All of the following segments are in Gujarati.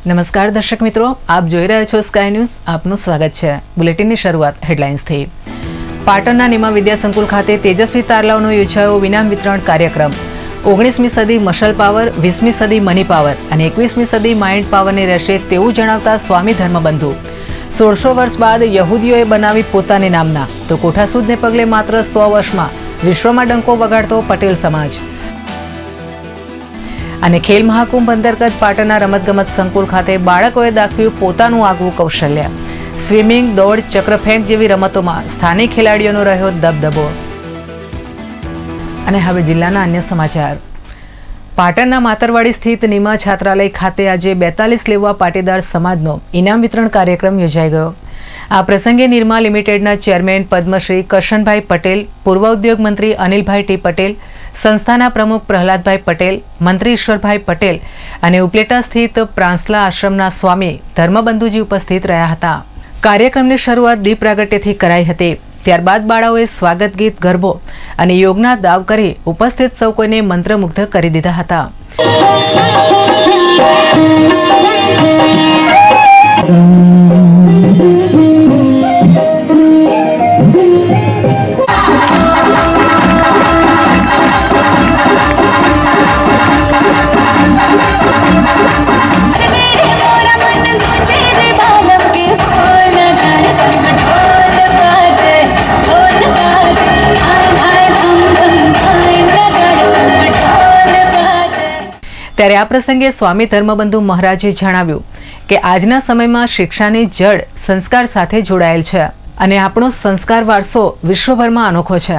નમસ્કાર દર્શક મિત્રો, આપ જોઈ રહ્યા છો સ્કાય ન્યૂઝ. આપનું સ્વાગત છે. બુલેટિનની શરૂઆત હેડલાઇન્સથી. પાટણના નિમા વિદ્યા સંકુલ ખાતે તેજસ્વી તારલાઓનો યોજાયો વિનામ વિતરણ કાર્યક્રમ. 19મી સદી મશલ પાવર, 20મી સદી મની પાવર અને 21મી સદી માઇન્ડ પાવરની રહેશે તેવું જણાવતા સ્વામી ધર્મબંધુ. 1600 વર્ષ બાદ યહૂદીઓએ બનાવી પોતાની નામના, તો કોઠાસૂદને પગલે માત્ર 100 વર્ષમાં વિશ્વમાં ડંકો વગાડતો પટેલ સમાજ. અને ખેલ મહાકુંભ અંતર્ગત પાટણના રમતગમત સંકુલ ખાતે બાળકોએ દાખવ્યું પોતાનું આગવું કૌશલ્ય. સ્વિમિંગ, દોડ, ચક્રફેંક જેવી રમતોમાં સ્થાનિક ખેલાડીઓનો રહ્યો દબદબો. અને હવે જિલ્લાના અન્ય સમાચાર. પાટણના માતરવાડી સ્થિત નિમા છાત્રાલય ખાતે આજે 42 લેવા પાટીદાર સમાજનો ઇનામ વિતરણ કાર્યક્રમ યોજાઈ ગયો. આ પ્રસંગે નિરમા લિમિટેડના ચેરમેન પદ્મશ્રી કરશનભાઈ પટેલ, પૂર્વ ઉદ્યોગ મંત્રી અનિલભાઈ ટી પટેલ, સંસ્થાના પ્રમુખ પ્રહલાદભાઈ પટેલ, મંત્રી ઈશ્વરભાઈ પટેલ અને ઉપલેટા સ્થિત પ્રાંસલા આશ્રમના સ્વામી ધર્મબંધુજી ઉપસ્થિત રહ્યા હતા. કાર્યક્રમની શરૂઆત દીપ પ્રાગટ્યથી કરાઈ હતી. ત્યારબાદ બાળાઓએ સ્વાગત ગીત, ગરબો અને યોગના દાવ કરી ઉપસ્થિત સૌ કોઈને મંત્રમુગ્ધ કરી દીધા હતા. ત્યારે આ પ્રસંગે સ્વામી ધર્મબંધુ મહારાજે જણાવ્યું કે આજના સમયમાં શિક્ષાની જડ સંસ્કાર સાથે જોડાયેલ છે અને આપણો સંસ્કાર વારસો વિશ્વભરમાં અનોખો છે.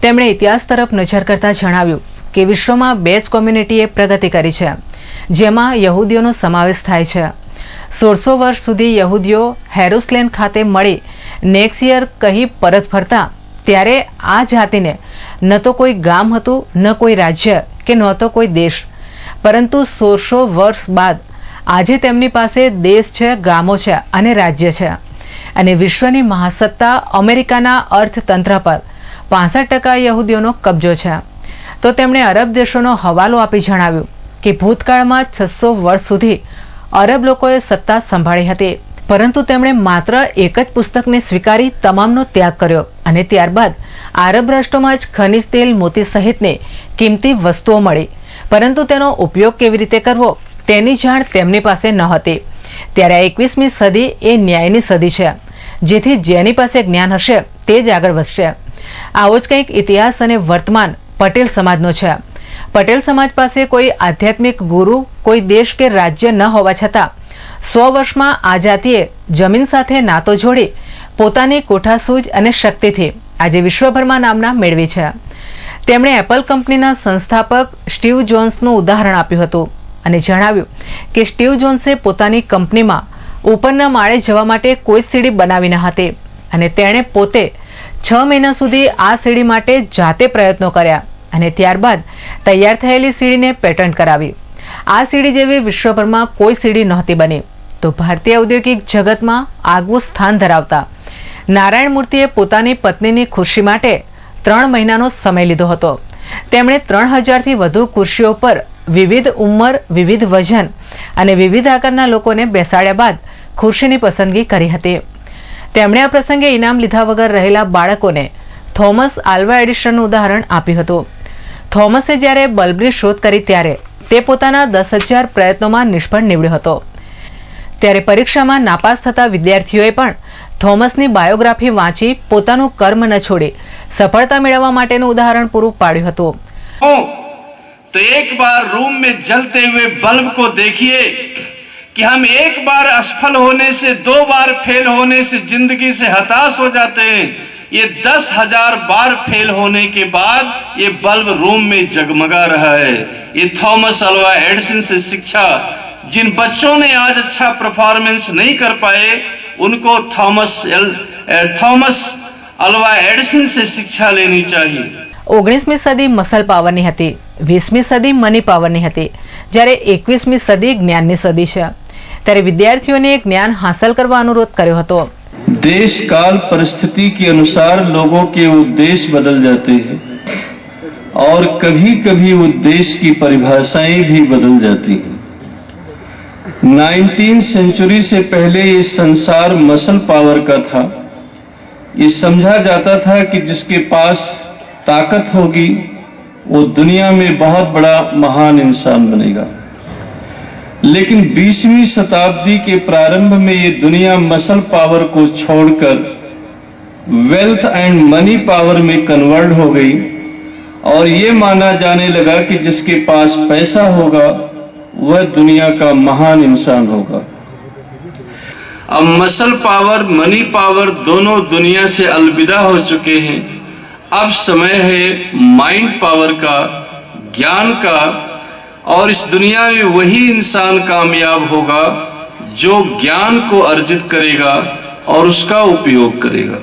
તેમણે ઇતિહાસ તરફ નજર કરતા જણાવ્યું કે વિશ્વમાં 2 જ કોમ્યુનિટીએ પ્રગતિ કરી છે, જેમાં યહૂદીઓનો સમાવેશ થાય છે. 1600 વર્ષ સુધી યહૂદીઓ હેરુસલેમ ખાતે મળી નેક્સિયર કહી પરત ફરતા ત્યારે આ જાતિને ન તો કોઈ ગામ હતું, ન કોઈ રાજ્ય કે નહોતો કોઈ દેશ, પરંતુ 1600 વર્ષ બાદ આજે તેમની પાસે દેશ છે, ગામો છે અને રાજ્ય છે. અને વિશ્વની મહાસત્તા અમેરિકાના અર્થતંત્ર પર 65% યહૂદીઓનો કબજો છે. તો તેમણે અરબ દેશોનો હવાલો આપી જણાવ્યું કે ભૂતકાળમાં 600 વર્ષ સુધી અરબ લોકોએ સત્તા સંભાળી હતી, પરંતુ તેમણે માત્ર એક જ પુસ્તકને સ્વીકારી તમામનો ત્યાગ કર્યો અને ત્યારબાદ આરબ રાષ્ટ્રોમાં જ ખનિજ તેલ, મોતી સહિતની કિંમતી વસ્તુઓ મળી, પરંતુ તેનો ઉપયોગ કેવી રીતે કરવો તેની જાણ તેમની પાસે નહોતી. ત્યારે 21મી સદી એ ન્યાયની સદી છે, જેથી જેની પાસે જ્ઞાન હશે તે જ આગળ વધશે. આવો જ કંઈક ઇતિહાસ અને વર્તમાન પટેલ સમાજનો છે. પટેલ સમાજ પાસે કોઈ આધ્યાત્મિક ગુરુ, કોઈ દેશ કે રાજ્ય ન હોવા છતાં 100 વર્ષમાં આ જાતિએ જમીન સાથે નાતો જોડી પોતાની કોઠાસૂઝ અને શક્તિથી આજે વિશ્વભરમાં નામના મેળવી છે. તેમણે એપલ કંપનીના સંસ્થાપક સ્ટીવ જોન્સનું ઉદાહરણ આપ્યું હતું અને જણાવ્યું કે સ્ટીવ જોન્સે પોતાની કંપનીમાં ઉપરના માળે જવા માટે કોઈ સીડી બનાવી ન હતી અને તેણે પોતે 6 મહિના સુધી આ સીડી માટે જાતે પ્રયત્નો કર્યા અને ત્યારબાદ તૈયાર થયેલી સીડીને પેટન્ટ કરાવી. આ સીડી જેવી વિશ્વભરમાં કોઈ સીડી નહોતી બની. તો ભારતીય ઔદ્યોગિક જગતમાં આગવું સ્થાન ધરાવતા નારાયણ મૂર્તિએ પોતાની પત્નીની ખુરશી માટે 3 મહિનાનો સમય લીધો હતો. તેમણે 3000થી વધુ ખુરશીઓ પર વિવિધ ઉંમર, વિવિધ વજન અને વિવિધ આકારના લોકોને બેસાડ્યા બાદ ખુરશીની પસંદગી કરી હતી. તેમણે આ પ્રસંગે ઇનામ લીધા વગર રહેલા બાળકોને થોમસ આલ્વા એડિસનનું ઉદાહરણ આપ્યું હતું. થોમસે જ્યારે બલ્બની શોધ કરી ત્યારે તે પોતાના 10,000 પ્રયત્નોમાં નિષ્ફળ નીવડ્યો હતો. ત્યારે પરીક્ષામાં નાપાસ થતા વિદ્યાર્થીઓએ પણ થોમસની બાયોગ્રાફી વાંચી પોતાનું કર્મ ન છોડી સફળતા મેળવવા માટેનું ઉદાહરણ પૂરું પાડ્યું હતું. तो एक बार रूम में जलते हुए बल्ब को देखिए कि हम एक बार असफल होने से 2 बार फेल होने से जिंदगी से हताश हो जाते हैं. ये 10,000 बार फेल होने के बाद ये बल्ब रूम में जगमगा रहा है. ये थॉमस अल्वा एडिसन से शिक्षा, जिन बच्चों ने आज अच्छा परफॉर्मेंस नहीं कर पाए उनको थॉमस अल्वा एडिसन से शिक्षा लेनी चाहिए. 19મી સદી મસલ પાવરની હતી, 20મી સદી મની પાવરની હતી, જ્યારે 21મી સદી જ્ઞાનની સદી છે. ત્યારે વિદ્યાર્થીઓને જ્ઞાન હાંસલ કરવા અનુરોધ કર્યો હતો. देश काल परिस्थिति के अनुसार लोगों के उद्देश्य बदल जाते हैं और कभी कभी उद्देश्य की परिभाषाएं भी बदल जाती हैं. 19वीं सेंचुरी से पहले ये संसार मसल पावर का था। ये समझा जाता था कि जिसके पास ताकत होगी वो दुनिया में बहुत बड़ा महान इंसान बनेगा। लेकिन 20वीं शताब्दी के प्रारंभ में ये दुनिया मसल पावर को छोड़कर वेल्थ एंड मनी पावर में कन्वर्ट हो गई और ये माना जाने लगा कि जिसके पास पैसा होगा वह दुनिया का महान इंसान होगा। अब मसल पावर मनी पावर दोनों दुनिया से अलविदा हो चुके हैं। अब समय है माइंड पावर का, ज्ञान का, और इस दुनिया में वही इंसान कामयाब होगा जो ज्ञान को अर्जित करेगा और उसका उपयोग करेगा।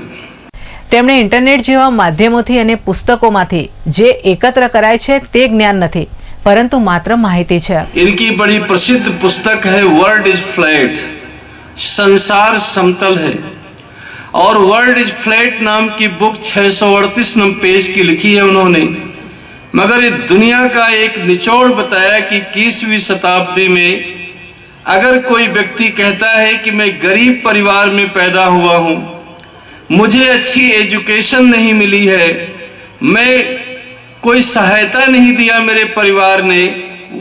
તેમણે ઇન્ટરનેટ જેવા માધ્યમોથી અને પુસ્તકોમાંથી જે એકત્ર કરાય છે તે જ્ઞાન નથી, પરંતુ માત્ર માહિતી છે। इनकी बड़ी प्रसिद्ध पुस्तक है वर्ल्ड इज फ्लैट, संसार समतल है। और वर्ल्ड इज फ्लैट नाम की बुक 638 पेज की लिखी है उन्होंने, मगर इस दुनिया का एक निचोड़ बताया कि 21वीं शताब्दी में अगर कोई व्यक्ति कहता है कि मैं गरीब परिवार में पैदा हुआ हूं, मुझे अच्छी एजुकेशन नहीं मिली है, मैं कोई सहायता नहीं दिया मेरे परिवार ने,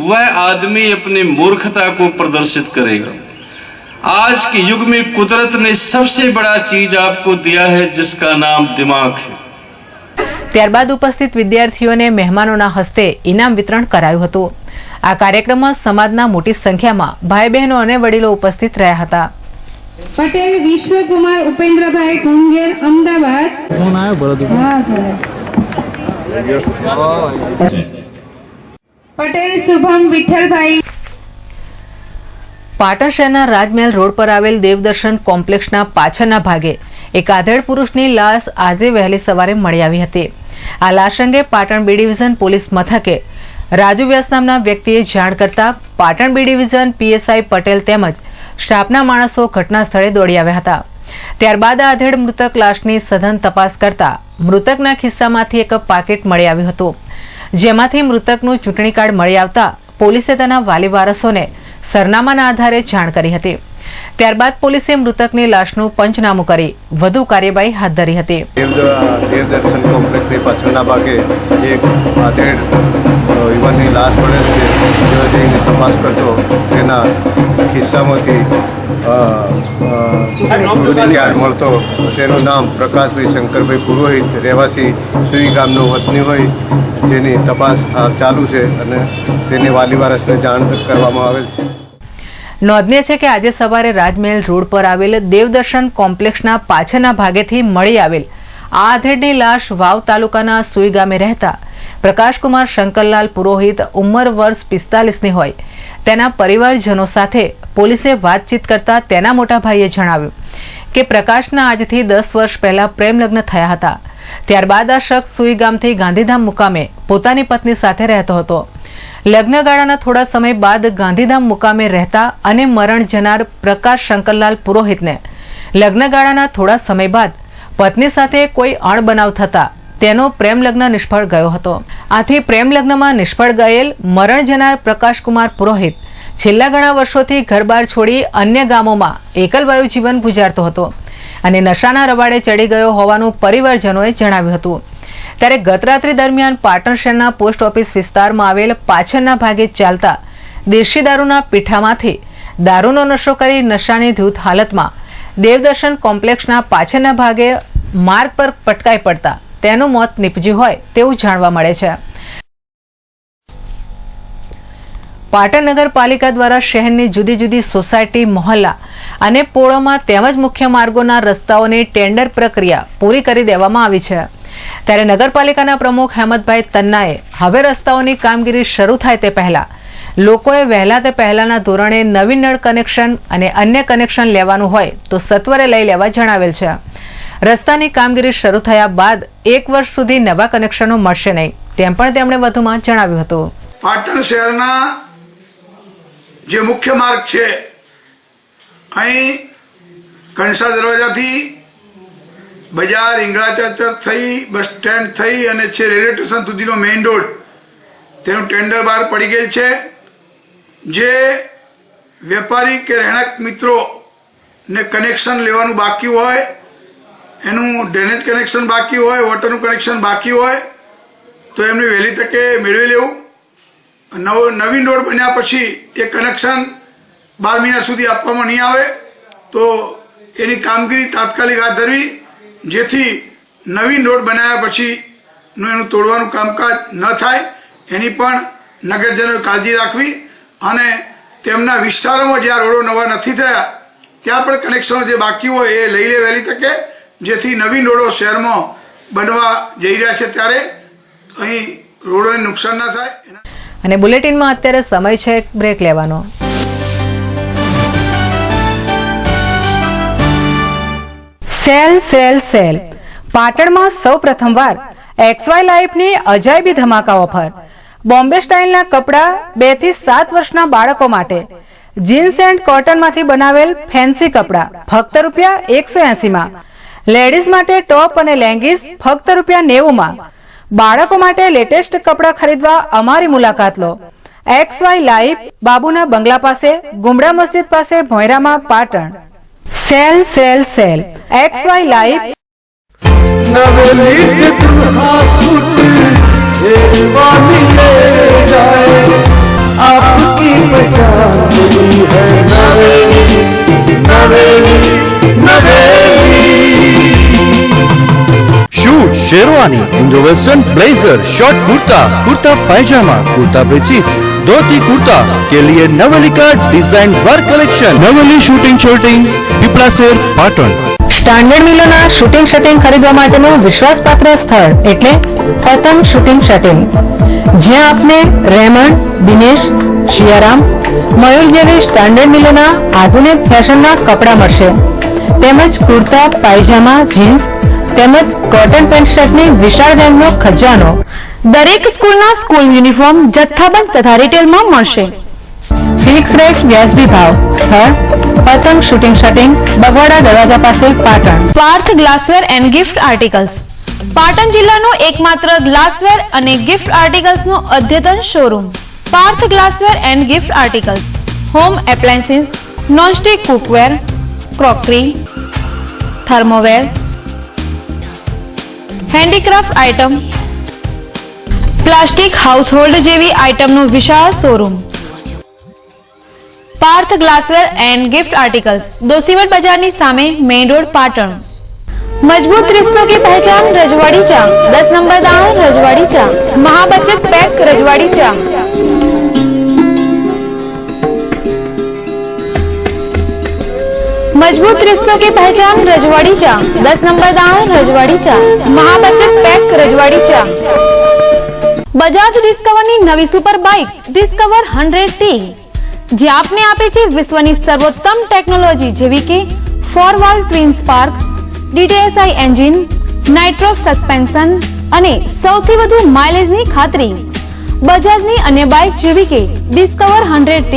वह आदमी अपनी मूर्खता को प्रदर्शित करेगा। आज के युग में कुदरत ने सबसे बड़ा चीज आपको दिया है जिसका नाम दिमाग है। ત્યારબાદ ઉપસ્થિત વિદ્યાર્થીઓને મહેમાનોના હસ્તે ઇનામ વિતરણ કરાયું હતું। આ કાર્યક્રમમાં સમાજના મોટી સંખ્યામાં ભાઈ બહેનો અને વડીલો ઉપસ્થિત રહ્યા હતા। પટેલ વિશ્વકુમાર ઉપેન્દ્રભાઈ ઘોંઘેર, અમદાવાદ। પટેલ શુભમ વિઠ્ઠલભાઈ। પાટણ શહેરના રાજમહેલ રોડ પર આવેલ દેવદર્શન કોમ્પ્લેક્સના પાછળના ભાગે એક આધેડ પુરુષની લાશ આજે વહેલી સવારે મળી આવી હતી। આ લાશ અંગે પાટણ બી ડિવિઝન પોલીસ મથકે રાજુ વ્યાસ નામના વ્યક્તિએ જાણ કરતા Patan B division PSI Patel તેમજ સ્ટાફના માણસો ઘટના સ્થળે દોડી આવ્યા હતા। ત્યારબાદ આ આધેડ મૃતક લાશની સઘન તપાસ કરતા મૃતકના ખિસ્સામાંથી એક પાકીટ મળી આવ્યું હતું, જેમાંથી મૃતકનું ચૂંટણી કાર્ડ મળી આવતા પોલીસે તેના વાલી વારસોને સરનામાના આધારે જાણ કરી હતી। ત્યારબાદ પોલીસે મૃતકની લાશનું પંચનામું કરી વધુ કાર્યવાહી હાથ ધરી હતી। દેવદર્શન કોમ્પ્લેક્સની પાછળના ભાગે એક આધેડ યુવાનની લાશ મળેલ છે। જેઓ જઈને તપાસ કરતો તેના ખિસ્સામાંથી ચૂંટણી કાર્ડ મળતો। તેનું નામ પ્રકાશભાઈ શંકરભાઈ પુરોહિત, રહેવાસી સુઈ ગામનો વતની હોય, જેની તપાસ ચાલુ છે અને તેની વાલી વારસને જાણ કરવામાં આવેલ છે। નોંધનીય છે કે આજે સવારે રાજમહેલ રોડ પર આવેલ દેવદર્શન કોમ્પ્લેક્સના પાછળના ભાગેથી મળી આવેલ આ આધેડની લાશ વાવ તાલુકાના સુઈ ગામે રહેતા પ્રકાશકુમાર શંકરલાલ પુરોહિત, ઉંમર વર્ષ 45ની હોય, તેના પરિવારજનો સાથે પોલીસે વાતચીત કરતા તેના મોટા ભાઈએ જણાવ્યું કે પ્રકાશના આજથી 10 વર્ષ પહેલા પ્રેમ લગ્ન થયા હતા। ત્યારબાદ આ શખ્સ સુઈ ગામથી ગાંધીધામ મુકામે પોતાની પત્ની સાથે રહેતો હતો। લગ્નગાળાના થોડા સમય બાદ ગાંધીધામ મુકામે રહેતા અને મરણ જનાર પ્રકાશ શંકરલાલ પુરોહિતને લગ્નગાળાના થોડા સમય બાદ પત્ની સાથે કોઈ અણબનાવ થતા તેનો પ્રેમ લગ્ન નિષ્ફળ ગયો હતો। આથી પ્રેમ લગ્નમાં નિષ્ફળ ગયેલ મરણ જનાર પ્રકાશકુમાર પુરોહિત છેલ્લા ઘણા વર્ષોથી ઘરબાર છોડી અન્ય ગામોમાં એકલવાયુ જીવન ગુજારતો હતો અને નશાના રવાડે ચડી ગયો હોવાનું પરિવારજનોએ જણાવ્યું હતું। ત્યારે ગત રાત્રિ દરમિયાન પાટણ શહેરના પોસ્ટ ઓફિસ વિસ્તારમાં આવેલ પાછળના ભાગે ચાલતા દેશી દારૂના પીઠામાંથી દારૂનો નશો કરી નશાની ધૂત હાલતમાં દેવદર્શન કોમ્પ્લેક્સના પાછળના ભાગે માર્ગ પર પટકાઈ પડતા તેનું મોત નીપજ્યું હોય તેવું જાણવા મળે છે। પાટણ નગરપાલિકા દ્વારા શહેરની જુદી જુદી સોસાયટી, મહોલ્લા અને પોળોમાં તેમજ મુખ્ય માર્ગોના રસ્તાઓની ટેન્ડર પ્રક્રિયા પૂરી કરી દેવામાં આવી છે। ત્યારે નગરપાલિકાના પ્રમુખ હેમંતભાઈ તન્નાએ હવે રસ્તાઓની કામગીરી શરૂ થાય તે પહેલા લોકોએ વહેલા તે પહેલાના ધોરણે નવીન નળ કનેક્શન અને અન્ય કનેક્શન લેવાનું હોય તો સત્વરે લઈ લેવા જણાવેલ છે। રસ્તાની કામગીરી શરૂ થયા બાદ 1 વર્ષ સુધી નવા કનેક્શનો મળશે નહીં તેમ પણ તેમણે વધુમાં જણાવ્યું હતું। પાટણ શહેરના જે મુખ્ય માર્ગ છે, અહીં કણસા દરવાજાથી બજાર, ઇંગળાચર થઈ, બસ સ્ટેન્ડ થઈ અને છે રેલવે સ્ટેશન સુધીનો મેઇન રોડ, તેનું ટેન્ડર બહાર પડી ગયેલ છે। જે વેપારી કે રહેણાંક મિત્રોને કનેક્શન લેવાનું બાકી હોય, એનું ડ્રેનેજ કનેક્શન બાકી હોય, વોટરનું કનેક્શન બાકી હોય તો એમને વહેલી તકે મેળવી લેવું. નવીન રોડ બન્યા પછી એ કનેક્શન 12 મહિના સુધી આપવામાં નહીં આવે તો એની કામગીરી તાત્કાલિક હાથ ધરવી, જેથી નવીન રોડ બનાવ્યા પછીનું એનું તોડવાનું કામકાજ ન થાય એની પણ નગરજનોએ કાળજી રાખવી અને તેમના વિસ્તારોમાં જ્યાં રોડો નવા નથી થયા ત્યાં પણ કનેક્શનો જે બાકી હોય એ લઈ લે વહેલી તકે, જેથી નવીન રોડો શહેરમાં બનવા જઈ રહ્યા છે ત્યારે અહીં રોડોને નુકસાન ના થાય. અને બુલેટિનમાં અત્યારે સમય છે એક બ્રેક લેવાનો. સેલ સેલ સેલ પાટણમાં સૌ પ્રથમવાર XY લાઈફની અજાયબી ધમાકા ઓફર. બોમ્બે સ્ટાઇલના કપડાં 2 થી 7 વર્ષના બાળકો માટે, જીન્સ એન્ડ કોટનમાંથી બનાવેલ ફેન્સી કપડાં ફક્ત ₹180માં, લેડીઝ માટે ટોપ અને લેંગીસ ફક્ત ₹90માં. બાળકો માટે લેટેસ્ટ કપડાં ખરીદવા અમારી મુલાકાત લો. XY લાઈફ, બાબુના બંગલા પાસે, ગુમડા મસ્જિદ પાસે, ભોંયરામાં, Patan. Sale sale sale XY life. Naveli से दुल्हा सूट शेरवानी ले जाए, आपकी पहचान हुई है Naveli Naveli Naveli. Suit sherwani, Indo western blazer, short kurta, kurta pyjama, kurta पेचिस, धोती कुर्ता के लिए नवेली का design work collection. Naveli shooting shirting Pipla Sher Patan. Standard મિલોના શૂટિંગ શર્ટિંગ ખરીદવા માટેનું વિશ્વાસપાત્ર સ્થળ એટલે પતંગ શૂટિંગ શર્ટિંગ, જ્યાં આપને રેમન્ડ, દિનેશ, શિયારામ, મયુર જેવી સ્ટાન્ડર્ડ મિલોના આધુનિક ફેશનના કપડાં મળશે, તેમજ કુર્તા, પાયજામા, જીન્સ તેમજ કોટન પેન્ટ શર્ટની વિશાળ રેન્જનો ખજાનો. દરેક સ્કૂલના સ્કૂલ યુનિફોર્મ જથ્થાબંધ તથા રિટેલમાં મળશે. ફિક્સ રેટ, વ્યાજબી ભાવ. સ્થળ પતંગ શૂટિંગ શર્ટિંગ, બગવાડા દરવાજા પાસે, Patan. Parth glassware and gift articles, Patan જિલ્લાનો એકમાત્ર ગ્લાસવેર અને ગિફ્ટ આર્ટિકલ્સનો અદ્યતન showroom. Parth glassware and gift articles home appliances, nonstick cookware, crockery, thermoware, handicraft item, plastic household જેવી આઇટમનો વિશાળ showroom. Parth glassware and gift articles, Doshivat Bazaar ની સામે, मेन रोड, पाटण. मजबूत रिश्तों की पहचान रजवाड़ी चा, 10 नंबर दाणो रजवाड़ी चा, महाबचत पैक रजवाड़ी चा. मजबूत रिश्तों की पहचान रजवाड़ी चा, 10 नंबर दाणो रजवाड़ी चा, महाबचत पैक रजवाड़ी चा. बजाज डिस्कवर ની નવી સુપર બાઇક ડિસ્કવર 100T, જે આપને આપે છે વિશ્વની સર્વોત્તમ ટેકનોલોજી જેવી કે 4 twin spark, DTSI engine, Nitrox suspension અને સૌથી વધુ માઇલેજની ખાતરી. બજાજની અન્ય બાઇક જેવી કે discover 100T,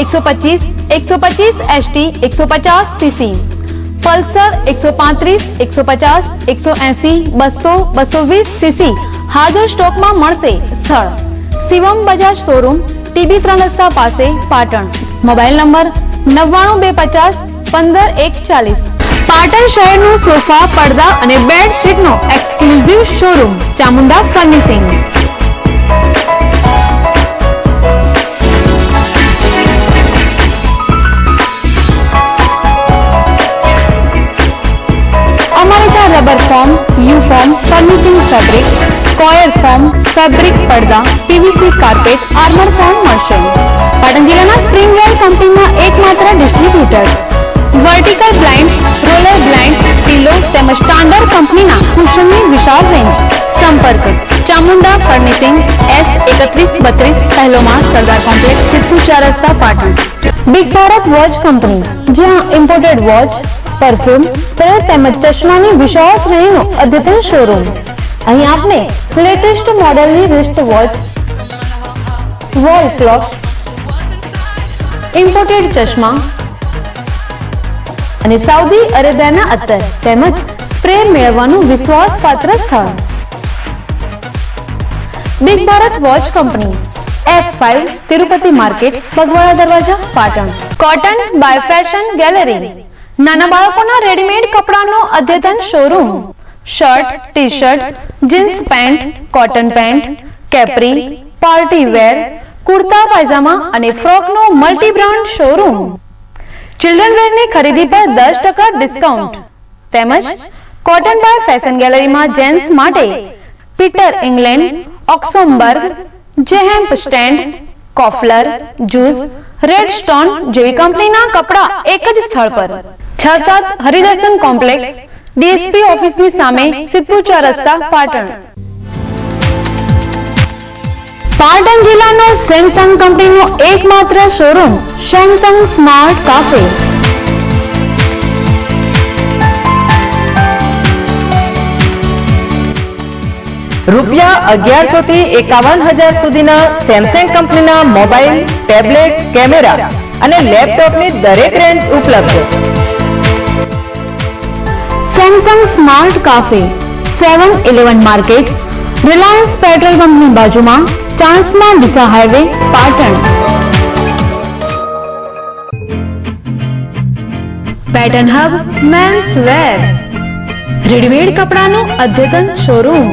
125, 125 ST, 150 cc, Pulsar 135, 150, 180, 200, 220 cc હાજર સ્ટોકમાં મળશે. સ્થળ શિવમ બજાજ શોરૂમ, TB 3 રસ્તા પાસે, પાટણ. Mobile number 99 250 15 140. પાટણ શહેરનું સોફા, પડદા અને બેડશીટનો એક્સક્લુઝિવ શોરૂમ ચામુંડા ફર્નિશિંગ. અમારે ત્યાં rubber form, you form, furnishing fabric, coir form, fabric પડદા, PVC કાર્પેટ, આર્મર ફોર્મ મળશે. પાટણ જિલ્લાના સ્પ્રિંગવેલ કંપનીના એકમાત્ર distributors. Vertical blinds, roller blinds, pillow તેમજ સ્ટાન્ડર્ડ કંપનીના કુશનની વિશાળ રેન્જ. સંપર્ક ચામુંડા ફર્નિશિંગ, S3132 પહેલો માળ, સરદાર કોમ્પ્લેક્સ, સિદ્ધપુર 4 રસ્તા, Patan. Big Bharat watch company, જ્યાં ઇમ્પોર્ટેડ વોચ, પરફ્યુમ, સ્પ્રે તેમજ ચશ્માની વિશાળ શ્રેણીનો અદ્યતન શોરૂમ. અહીં આપને લેટેસ્ટ મોડેલની wrist watch, wall clock, imported ચશ્મા અને સાઉદી અરેબિયાના અત્તર તેમજ સ્પ્રે મેળવવાનું વિશ્વાસપાત્ર સ્થળ. Big Bharat watch company, F5 Tirupati market Bagwada Darwaja Patan. Cotton by fashion gallery नाना बाळकोना रेडीमेड कपड़ानो अद्यतन showroom shirt T shirt jeans pant cotton pant capri party wear kurta pyjama અને ફ્રોકનો મલ્ટી બ્રાન્ડ શોરૂમ ચિલ્ડ્રન વેરની ખરીદી પર 10% ડિસ્કાઉન્ટ તેમજ કોટન બાય ફેશન ગેલેરીમાં જેન્ટ્સ માટે Peter England Oxemberg J Hampstead કોફલર જ્યુસ રેડ સ્ટોન જેવી કંપનીના કપડા એક જ સ્થળ પર 6-7 હરિદર્શન કોમ્પ્લેક્સ ડીએસપી ઓફિસની સામે સિદ્ધપુર 4 રસ્તા પાટણ। પાટણ જિલ્લાનો સેમસંગ કંપનીનો એકમાત્ર શોરૂમ સેમસંગ સ્માર્ટ કાફે। રૂપિયા 1100 થી 51,000 સુધીના સેમસંગ કંપનીના મોબાઈલ ટેબ્લેટ કેમેરા અને લેપટોપની દરેક રેન્જ ઉપલબ્ધ। Samsung smart cafe 7-11 market Reliance petrol પંપની બાજુમાં Chanasma Deesa highway Patan. Pattern hub men's wear readymade કપડાનો અદ્યતન શોરૂમ।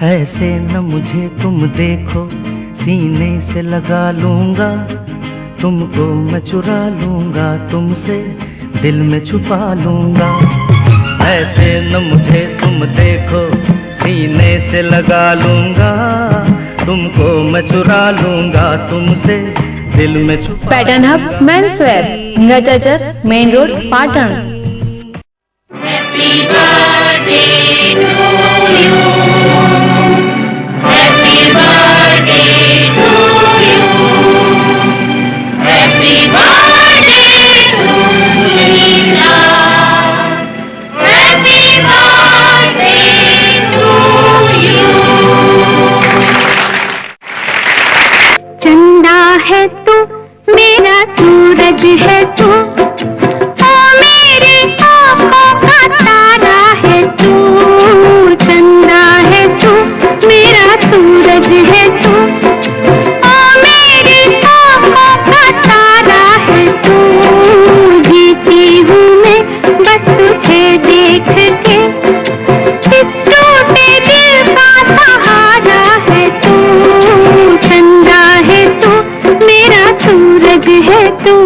ऐसे न मुझे तुम देखो सीने से लगा लूंगा तुमको मैं चुरा लूंगा तुमसे दिल में छुपा लूंगा। ऐसे न मुझे तुम देखो सीने से लगा लूंगा तुमको मैं चुरा लूंगा तुमसे दिल में छुपा। पैटर्न हब मेंस वेयर नीराचाचर मेन रोड पाटण। चंदा है तू मेरा सूरज है तू ओ मेरी आँखों का तारा है तू। चंदा है तू मेरा सूरज है तू ओ मेरी आँखों का तारा है तू। जीती हूँ मैं बस तुझे देख के इस टूटे दिल का सहारा है तू। चंदा है तू मेरा सूरज है तू।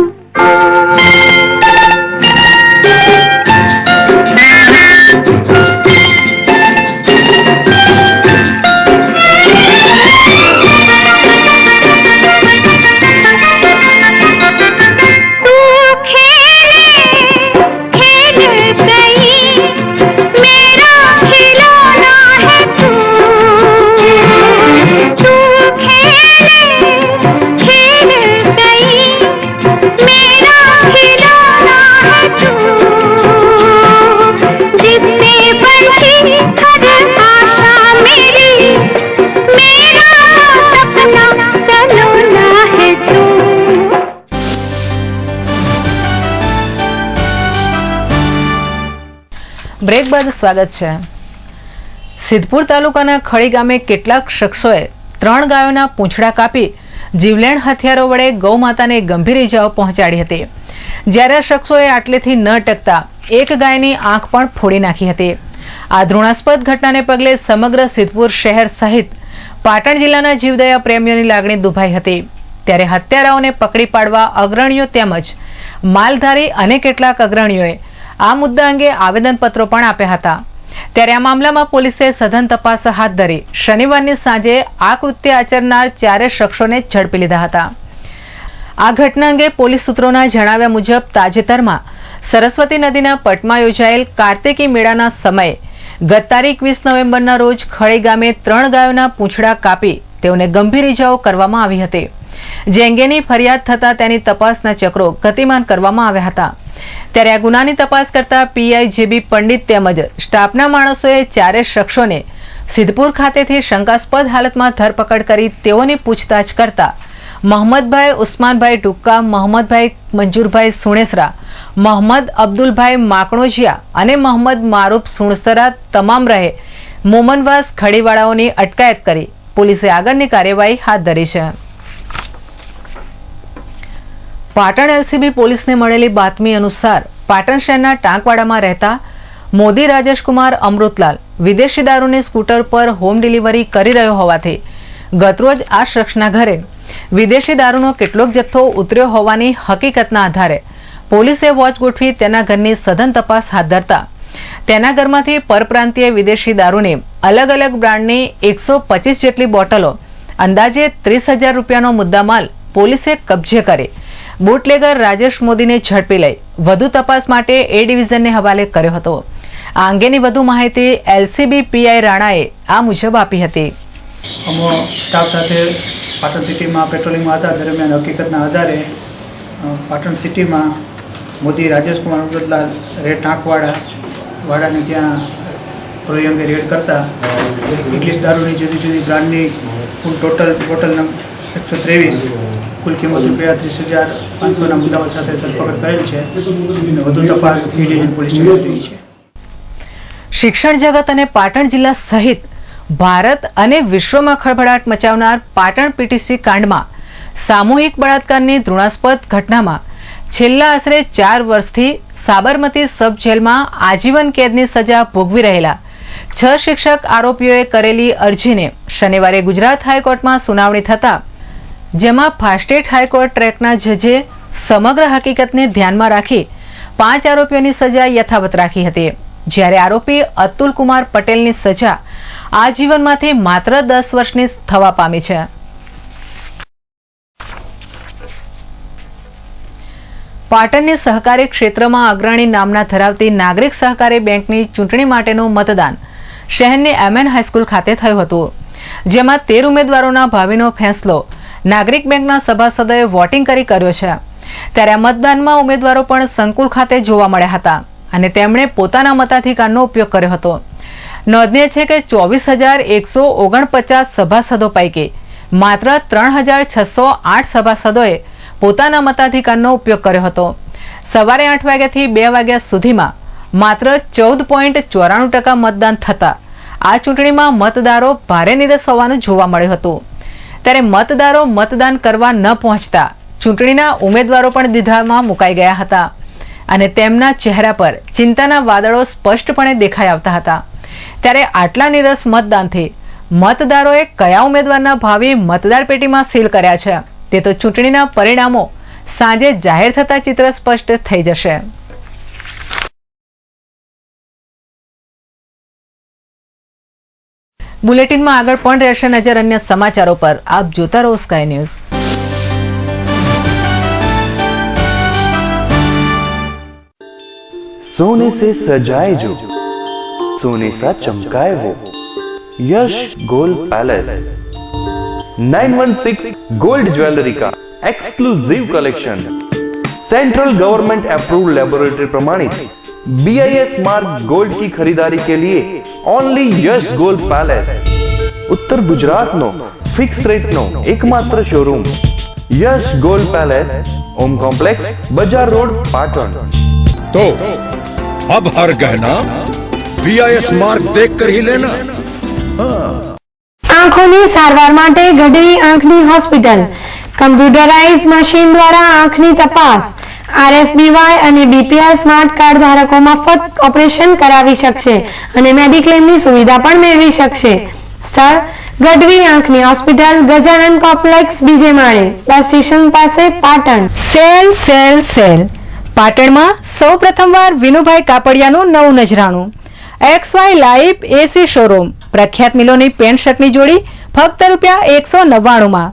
બ્રેક બાદ સ્વાગત છે। સિદ્ધપુર તાલુકાના ખળી ગામે કેટલાક શખ્સોએ 3 ગાયોના પૂંછડા કાપી જીવલેણ હથિયારો વડે ગૌમાતાને ગંભીર ઇજાઓ પહોંચાડી હતી। જ્યારે શખ્સોએ આટલેથી ન ટકતા એક ગાયની આંખ પણ ફોડી નાખી હતી। આ ધૃણાસ્પદ ઘટનાને પગલે સમગ્ર સિદ્ધપુર શહેર સહિત પાટણ જિલ્લાના જીવદયા પ્રેમીઓની લાગણી દુભાઈ હતી। ત્યારે હત્યારાઓને પકડી પાડવા અગ્રણીઓ તેમજ માલધારી અને કેટલાક અગ્રણીઓએ આ મુદ્દા અંગે આવેદનપત્રો પણ આપ્યા હતા। ત્યારે આ મામલામાં પોલીસે સઘન તપાસ હાથ ધરી શનિવારની સાંજે આ કૃત્ય આચરનાર 4 શખ્સોને ઝડપી લીધા હતા। આ ઘટના અંગે પોલીસ સૂત્રોના જણાવ્યા મુજબ તાજેતરમાં સરસ્વતી નદીના પટમાં યોજાયેલ કાર્તિકી મેળાના સમયે ગત તારીખ 20 નવેમ્બરના રોજ ખળી ગામે 3 ગાયોના પૂંછડા કાપી તેઓને ગંભીર ઇજાઓ કરવામાં આવી હતી। જે અંગેની ફરિયાદ થતા તેની તપાસના ચક્રો ગતિમાન કરવામાં આવ્યા હતા। ત્યારે આ ગુનાની તપાસ કરતા પીઆઈ જેબી પંડિત તેમજ સ્ટાફના માણસોએ 4 શખ્સોને સિદ્ધપુર ખાતેથી શંકાસ્પદ હાલતમાં ધરપકડ કરી તેઓની પૂછતાછ કરતા મોહમ્મદભાઈ ઉસ્માનભાઈ ટુક્કા, મોહમ્મદભાઈ મંજુરભાઈ સુણેસરા, મોહમ્મદ અબ્દુલભાઈ માકણોજિયા અને મોહમ્મદ મારૂફ સુણસરા તમામ રહે મોમનવાસ ખડીવાળાઓની અટકાયત કરી પોલીસે આગળની કાર્યવાહી હાથ ધરી છે. પાટણ એલસીબી પોલીસને મળેલી બાતમી અનુસાર પાટણ શહેરના ટાંકવાડામાં રહેતા મોદી રાજેશકુમાર અમૃતલાલ વિદેશી દારૂની સ્કૂટર પર હોમ ડિલિવરી કરી રહ્યો હોવાથી ગતરોજ આ શખ્સના ઘરે વિદેશી દારૂનો કેટલોક જથ્થો ઉતર્યો હોવાની હકીકતના આધારે પોલીસે વોચ ગોઠવી તેના ઘરની સઘન તપાસ હાથ ધરતા તેના ઘરમાંથી પરપ્રાંતીય વિદેશી દારૂની અલગ અલગ બ્રાન્ડની 125 જેટલી બોટલો અંદાજે 30,000 રૂપિયાનો મુદ્દામાલ પોલીસે કબજે કરી બુટલેગર રાજેશ મોદીને ઝડપી લઈ વધુ તપાસ માટે એ ડિવિઝનને હવાલે કર્યો હતો. આ અંગેની વધુ માહિતી એલસીબી પીઆઈ રાણાએ આ મુજબ આપી હતી. અમો સ્ટાફ સાથે પાટણ સિટીમાં પેટ્રોલિંગમાં હતા દરમિયાન હકીકતના આધારે પાટણ સિટીમાં મોદી રાજેશકુમાર અમૃતલાલ રેડ ટાંકવાડાને ત્યાં પ્રોઈ અંગે રેડ કરતા ઇંગ્લિશ દારૂની જુદી જુદી બ્રાન્ડની કુલ ટોટલ બોટલ નંબર 123 કુલ કિંમત ₹30,500ના મુદ્દાઓ સાથે ધરપકડ કરેલ છે અને વધુ તપાસ ડિવિઝન પોલીસ સ્ટેશન થઈ છે. શિક્ષણ જગત અને પાટણ જિલ્લા સહિત ભારત અને વિશ્વમાં ખળભળાટ મચાવનાર પાટણ પીટીસી કાંડમાં સામૂહિક બળાત્કારની ઘૃણાસ્પદ ઘટનામાં છેલ્લા આશરે 4 વર્ષથી સાબરમતી સબ જેલમાં આજીવન કેદની સજા ભોગવી રહેલા 6 શિક્ષક આરોપીઓએ કરેલી અરજીને શનિવારે ગુજરાત હાઈકોર્ટમાં સુનાવણી થતા જેમાં ફાસ્ટેટ હાઈકોર્ટ ટ્રેકના જજે સમગ્ર હકીકતને ધ્યાનમાં રાખી 5 આરોપીઓની સજા યથાવત રાખી હતી, જ્યારે આરોપી અતુલ કુમાર પટેલની સજા આજીવનમાંથી માત્ર 10 વર્ષની થવા પામી છે. પાટણની સહકારી ક્ષેત્રમાં અગ્રણી નામના ધરાવતી નાગરિક સહકારી બેંકની ચૂંટણી માટેનું મતદાન શહેરની એમએન હાઈસ્કૂલ ખાતે થયું હતું, જેમાં 13 ઉમેદવારોના ભાવિનો ફેંસલો નાગરિક બેંકના સભાસદોએ વોટિંગ કરી કર્યો છે. ત્યારે આ મતદાનમાં ઉમેદવારો પણ સંકુલ ખાતે જોવા મળ્યા હતા અને તેમણે પોતાના મતાધિકારનો ઉપયોગ કર્યો હતો. નોંધનીય છે કે 24,149 સભાસદો પૈકી માત્ર 3,608 સભાસદોએ પોતાના મતાધિકારનો ઉપયોગ કર્યો હતો. સવારે 8 વાગ્યાથી 2 વાગ્યા સુધીમાં માત્ર 14.94% મતદાન થતા આ ચૂંટણીમાં મતદારો ભારે નીરસ હોવાનું જોવા મળ્યું હતું. ત્યારે મતદારો મતદાન કરવા ન પહોંચતા ચૂંટણીના ઉમેદવારો પણ દ્વિધામાં મુકાઈ ગયા હતા અને તેમના ચહેરા પર ચિંતાના વાદળો સ્પષ્ટપણે દેખાઈ આવતા હતા. ત્યારે આટલા નીરસ મતદાનથી મતદારોએ કયા ઉમેદવારના ભાવિ મતદાર પેટીમાં સીલ કર્યા છે તે તો ચૂંટણીના પરિણામો સાંજે જાહેર થતા ચિત્ર સ્પષ્ટ થઈ જશે. બુલેટિનમાં આગળ પણ રહેશે નજર અન્ય સમાચારો પર. આપ જોતા રહો સ્કાય ન્યૂઝ. सोने से सजाए जो सोने सा चमकाए वो Yash gold palace 916 gold jewellery का exclusive collection central government approved laboratory प्रमाणित BIS मार्क गोल्ड की खरीदारी के लिए only Yash gold palace Uttar Gujarat नो फिक्स रेट नो एकमात्र showroom Yash gold palace Om complex Bazaar road Patan. तो अब हर गहना BIS मार्क देख कर ही लेना. આંખોની સારવાર માટે ગઢવી આંખની હોસ્પિટલ કમ્પ્યુટરાઇઝ મશીન દ્વારા આંખની તપાસ RSBY અને BPL સ્માર્ટ કાર્ડ ધારકો મફત ઓપરેશન કરાવી શકશે અને મેડિક્લેમની સુવિધા પણ મેળવી શકશે. સ્થળ ગઢવી આંખની હોસ્પિટલ, ગજાનન કોમ્પ્લેક્સ, બીજે માળે, બસ સ્ટેશન પાસે, પાટણ. સેલ સેલ સેલ પાટણમાં સૌ પ્રથમવાર વિનુભાઈ કાપડિયાનું નવું નજરાણું XY લાઈવ AC શોરૂમ. પ્રખ્યાત મિલોની પેન્ટ શર્ટની જોડી ફક્ત ₹199માં.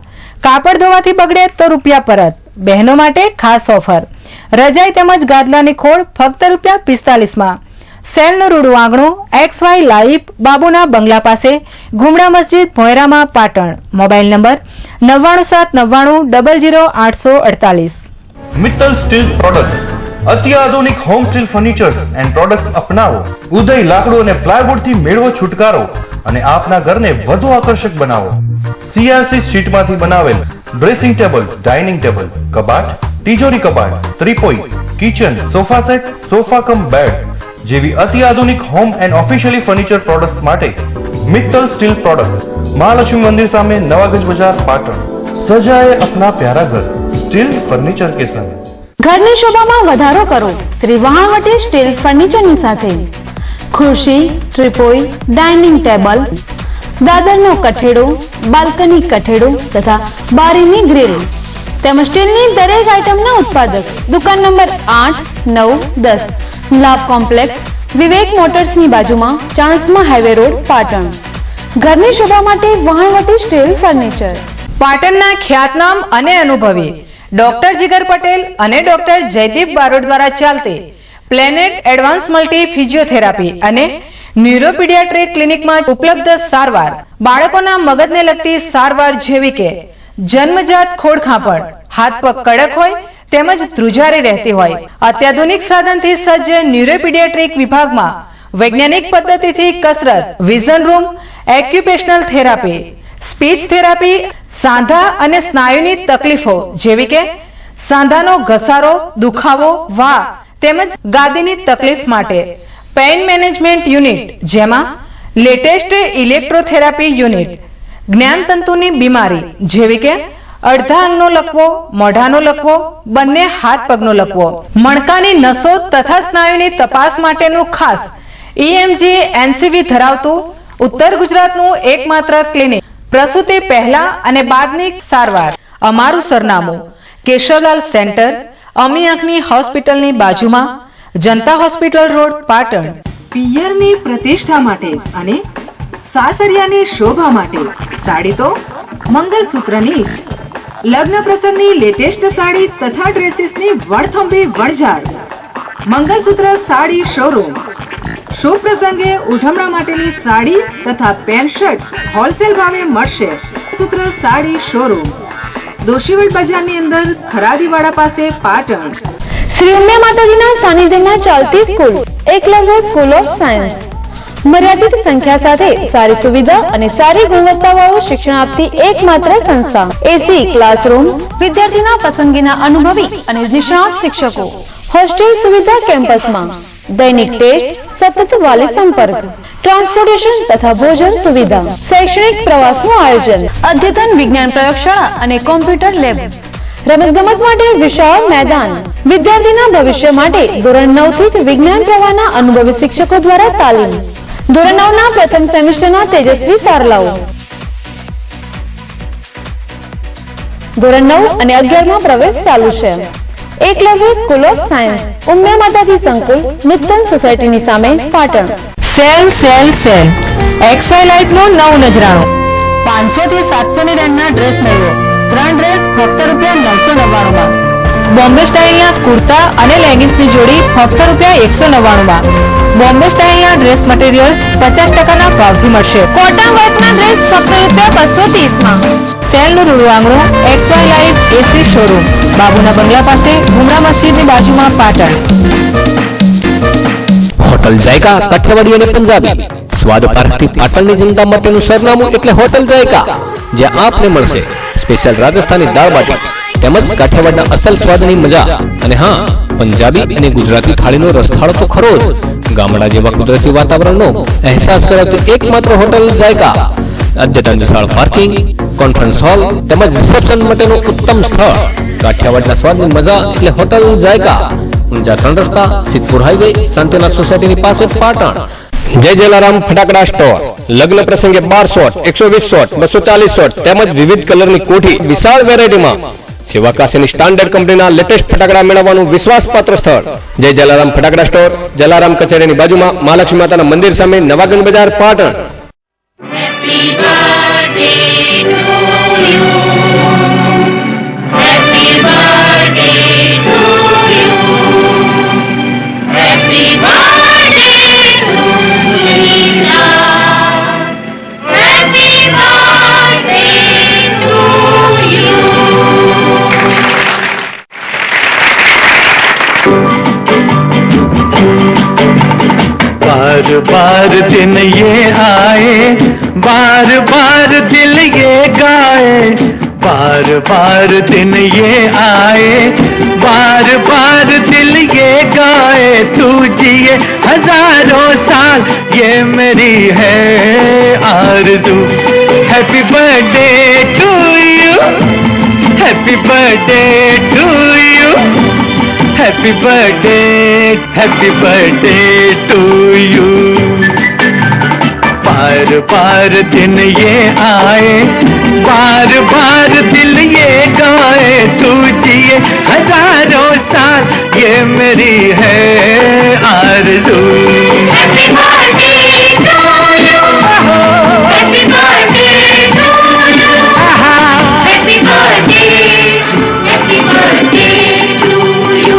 કાપડ ધોવાથી બગડે તો રૂપિયા પરત. બહેનો માટે ખાસ ઓફર. રજાઈ તેમજ ગાદલાની ખોળ ફક્ત ₹45માં. સેલનું રૂડું આંગણું XY લાઈવ બાબુના બંગલા પાસે, ગુમડા મસ્જિદ, ભોયરામાં, Patan. Mobile number 9970900848. Mittal steel products અત્યાધુનિક home steel furnitures and products અપનાવો. ઉદય લાકડું અને પ્લાયવુડ થી મેળવો છુટકારો અને આપના ઘરને વધુ આકર્ષક બનાવો. CRC શીટમાંથી બનાવેલ ड्रेसिंग टेबल, डाइनिंग टेबल, कबाट, तिजोरी कबाट, त्रिपोई, kitchen, sofa set, sofa cum bed જેવી અતિ આધુનિક home and officially furniture products માટે મિત્તલ સ્ટીલ પ્રોડક્ટ્સ, મહાલક્ષ્મી મંદિર સામે નવાગંજ બજાર, પાટણ। સજાए अपना प्यारा घर स्टील फर्नीचर के संग। ઘરની શોભામાં વધારો કરો શ્રી વહાણવટી સ્ટીલ ફર્નિચરની સાથે। ખુરશી, ટ્રિપોઈ, ડાઇનિંગ ટેબલ, દાદરનો કઠેડો, બાલ્કની કઠેડો તથા બારીની ગ્રીલ તેમજ સ્ટીલની દરેક આઇટમના ઉત્પાદક દુકાન નંબર 8, 9, 10 લાભ કોમ્પ્લેક્સ, વિવેક મોટર્સની બાજુમાં, ચાણસ્મા હાઈવે રોડ, પાટણ। ઘરની શોભા માટે વહાણવટી સ્ટીલ ફર્નિચર। પાટણના ખ્યાતનામ અને અનુભવી ડોક્ટર જીગર પટેલ અને ડોક્ટર જયદીપ બારોટ દ્વારા ચાલતી પ્લેનેટ એડવાન્સ મલ્ટી ફિઝિયોથેરાપી અને ન્યુરોપીડિયાટ્રિક ક્લિનિકમાં ઉપલબ્ધ સારવાર, બાળકોના મગજને લગતી સારવાર જેવી કે જન્મજાત ખોડખાંપણ, હાથ પગ કડક હોય તેમજ ધ્રુજારી રહેતી હોય, અત્યાધુનિક સાધનથી સજ્જ ન્યુરોપીડિયાટ્રિક વિભાગમાં વૈજ્ઞાનિક પદ્ધતિથી કસરત, vision room, occupational therapy, speech therapy, સાંધા અને સ્નાયુની તકલીફો જેવી કે સાંધાનો ઘસારો, દુખાવો, વા તેમજ ગાદીની તકલીફ માટે પેઇન મેનેજમેન્ટ યુનિટ, જેમાં લેટેસ્ટ ઇલેક્ટ્રોથેરાપી યુનિટ, જ્ઞાનતંતુની બીમારી જેવી કે અડધા અંગનો લકવો, મોઢાનો લકવો, બંને હાથ પગનો લકવો, મણકાની નસો તથા સ્નાયુની તપાસ માટેનું ખાસ EMG NCV ધરાવતું ઉત્તર ગુજરાતનું એકમાત્ર ક્લિનિક, પ્રસૂતિ પહેલા અને બાદની સારવાર। અમારું સરનામું કેશવલાલ સેન્ટર, અમી આંખની હોસ્પિટલની બાજુમાં, જનતા હોસ્પિટલ રોડ, પાટણ। પિયરની પ્રતિષ્ઠા માટે અને સાસરિયાની શોભા માટે સાડી તો મંગલસૂત્રની જ। લગ્ન પ્રસંગની લેટેસ્ટ સાડી તથા ડ્રેસીસની વણથંભી વણઝાર। મંગલસૂત્ર સાડી શોરૂમ। શુભ પ્રસંગે ઉઠમણા માટેની સાડી તથા પેન્ટ શર્ટ હોલસેલ ભાવે મળશે। સૂત્ર સાડી શોરૂમ, દોશીવડ બજારની અંદર, ખરાદીવાડા પાસે, પાટણ। શ્રી ઉમિયા માતાજીના સાનિધ્યમાં ચાલતી school Eklavya school of science મર્યાદિત સંખ્યા સાથે સારી સુવિધા અને સારી ગુણવત્તાવાળું શિક્ષણ આપતી એકમાત્ર સંસ્થા। એસી ક્લાસરૂમ, વિદ્યાર્થીના પસંદગીના અનુભવી અને નિષ્ણાત શિક્ષકો, હોસ્ટેલ સુવિધા કેમ્પસમાં, દૈનિક ટેસ્ટ, સતત વાલી સંપર્ક, ટ્રાન્સપોર્ટેશન તથા ભોજન સુવિધા, શૈક્ષણિક પ્રવાસનું આયોજન, અદ્યતન વિજ્ઞાન પ્રયોગશાળા અને કોમ્પ્યુટર લેબ, રમતગમત માટે વિશાળ મેદાન, વિદ્યાર્થીના ભવિષ્ય માટે ધોરણ 9 થી જ વિજ્ઞાન પ્રવાહના અનુભવી શિક્ષકો દ્વારા તાલીમ, ધોરણ 9 ના પ્રથમ સેમેસ્ટરના તેજસ્વી તારલાઓ, ધોરણ 9 અને 11 માં પ્રવેશ ચાલુ છે। Eklavya school of science, Umiya માતાજી સંકુલ, નૂતન સોસાયટીની સામે, Patan. Sale sale sale XY લાઇટનો નવ નજરાણો, 500 થી 700 ની રેન્જના ડ્રેસ મેળવો, 3 ડ્રેસ ફક્ત ₹999માં। બોમ્બે સ્ટાઇલના કુર્તા અને લેગિંગ્સની જોડી ફક્ત ₹199માં। બોમ્બે સ્ટાઇલના ડ્રેસ મટીરિયલ્સ 50% ભાવથી મળશે। કોટન વર્કના ડ્રેસ ફક્ત ₹230માં। સેલનું રૂડું આંગણું XY લાઇટ AC શોરૂમ, બાબુના બંગલા પાસે, ગુમરા મસ્જિદની બાજુમાં, પાટણ। હોટલ જાયકા કાઠિયાવાડી અને પંજાબી સ્વાદ પારખી પાટણની જનતા માટેનું સરનામું એટલે હોટલ જાયકા, જ્યાં આપને મળશે સ્પેશિયલ રાજસ્થાની દાળ બાટી તેમજ કાઠિયાવાડના અસલ સ્વાદની મજા। અને હા, પંજાબી અને ગુજરાતી થાળીનો રસથાળ તો ખરો જ। ગામડા જેવા કુદરતી વાતાવરણનો અહેસાસ કરાવતી એકમાત્ર હોટલ જાયકા। અદ્યતન વિશાળ પાર્કિંગ, કોન્ફરન્સ હોલ તેમજ રિસેપ્શન માટેનું ઉત્તમ સ્થળ। કાઠિયાવાડના સ્વાદની મજા એટલે હોટલ જાયકા, ઊંઝા 3 રસ્તા, સિદ્ધપુર હાઈવે, શાંતિનાથ સોસાયટીની પાસે, પાટણ। જય જલારામ ફટાકડા સ્ટોર, લગ્ન પ્રસંગે 12 શોટ, 120 શોટ, 240 શોટ તેમજ વિવિધ કલરની કોઠી વિશાળ વેરાયટીમાં। શિવાકાશીની સ્ટાન્ડર્ડ કંપનીના લેટેસ્ટ ફટાકડા મેળવવાનું વિશ્વાસપાત્ર સ્થળ જય જલારામ ફટાકડા સ્ટોર, જલારામ કચેરીની બાજુમાં, મહાલક્ષ્મી માતાના મંદિર સામે, નવાગંજ બજાર, પાટણ। बार बार दिन ये आए, बार बार दिल ये गाए, बार बार दिन ये आए, बार बार दिल ये गाए, तू जिए हजारों साल ये मेरी है आरज़ू। Happy birthday to you, happy birthday to you, happy birthday to you. बार बार दिन ये आए, बार बार दिल ये गाए, तू जिए हजारों साल ये मेरी है आरज़ू। Happy birthday to you, happy birthday to you, happy birthday to you.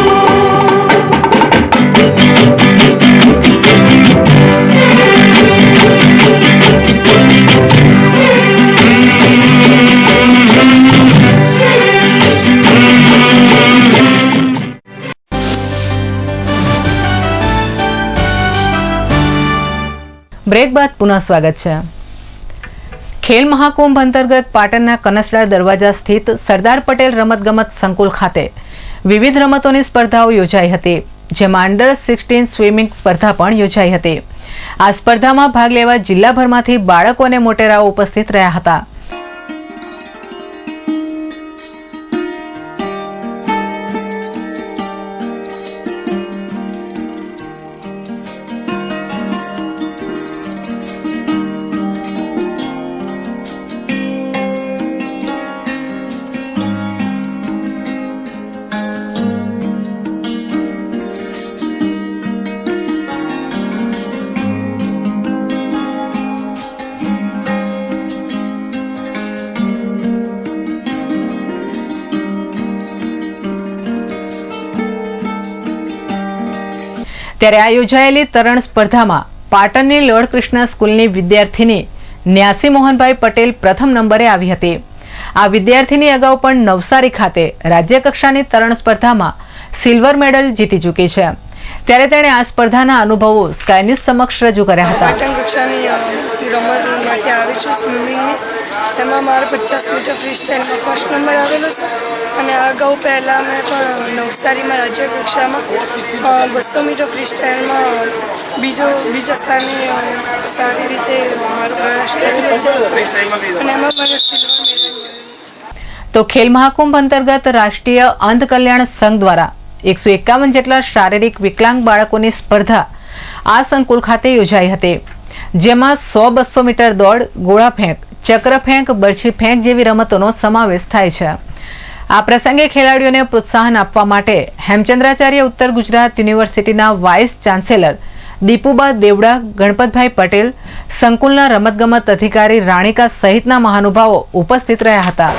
Break બાદ પુનઃ સ્વાગત છે। ખેલ મહાકુંભ અંતર્ગત પાટણના કનસડા દરવાજા સ્થિત સરદાર પટેલ રમતગમત સંકુલ ખાતે વિવિધ રમતોની સ્પર્ધાઓ યોજાઈ હતી, જેમાં અંડર-16 સ્વિમિંગ સ્પર્ધા પણ યોજાઈ હતી। આ સ્પર્ધામાં ભાગ લેવા જિલ્લાભરમાંથી બાળકો અને મોટેરાઓ ઉપસ્થિત રહ્યા હતા। ત્યારે આ યોજાયેલી તરણ સ્પર્ધામાં પાટણની લોર્ડ કૃષ્ણ સ્કૂલની વિદ્યાર્થીની ન્યાસી મોહનભાઈ પટેલ પ્રથમ નંબરે આવી હતી। આ વિદ્યાર્થીની અગાઉ પણ નવસારી ખાતે રાજ્યકક્ષાની તરણ સ્પર્ધામાં સિલ્વર મેડલ જીતી ચૂકી છે, ત્યારે તેણે આ સ્પર્ધાના અનુભવો સ્કાય ન્યૂઝ સમક્ષ રજૂ કર્યા હતા। પાટણ કક્ષાની રમત માટે આવી છું સ્વિમિંગની, તેમાં મારે 50 મીટર ફ્રી સ્ટાઇલમાં ફર્સ્ટ નંબર આવેલો છે અને અગાઉ પહેલાં મેં પણ નવસારીમાં રાજ્ય કક્ષામાં 200 મીટર ફ્રી સ્ટાઇલમાં બીજા સ્થાને સારી રીતે મારો પ્રયાસ કરેલો છે અને એમાં મને સિલ્વર મેડલ મળેલી છે। તો ખેલ મહાકુંભ અંતર્ગત રાષ્ટ્રીય અંધ કલ્યાણ સંઘ દ્વારા 151 જેટલા શારીરિક વિકલાંગ બાળકોની સ્પર્ધા આ સંકુલ ખાતે યોજાઈ હતી, જેમાં 100-200 મીટર દોડ, ગોળા ફેંક, ચક્ર ફેંક, બરછી ફેંક જેવી રમતોનો સમાવેશ થાય છે। આ પ્રસંગે ખેલાડીઓને પ્રોત્સાહન આપવા માટે હેમચંદ્રાચાર્ય ઉત્તર ગુજરાત યુનિવર્સિટીના વાઇસ ચાન્સેલર દીપુબા દેવડા, ગણપતભાઈ પટેલ, સંકુલના રમતગમત અધિકારી રાણીકા સહિતના મહાનુભાવો ઉપસ્થિત રહ્યા હતા।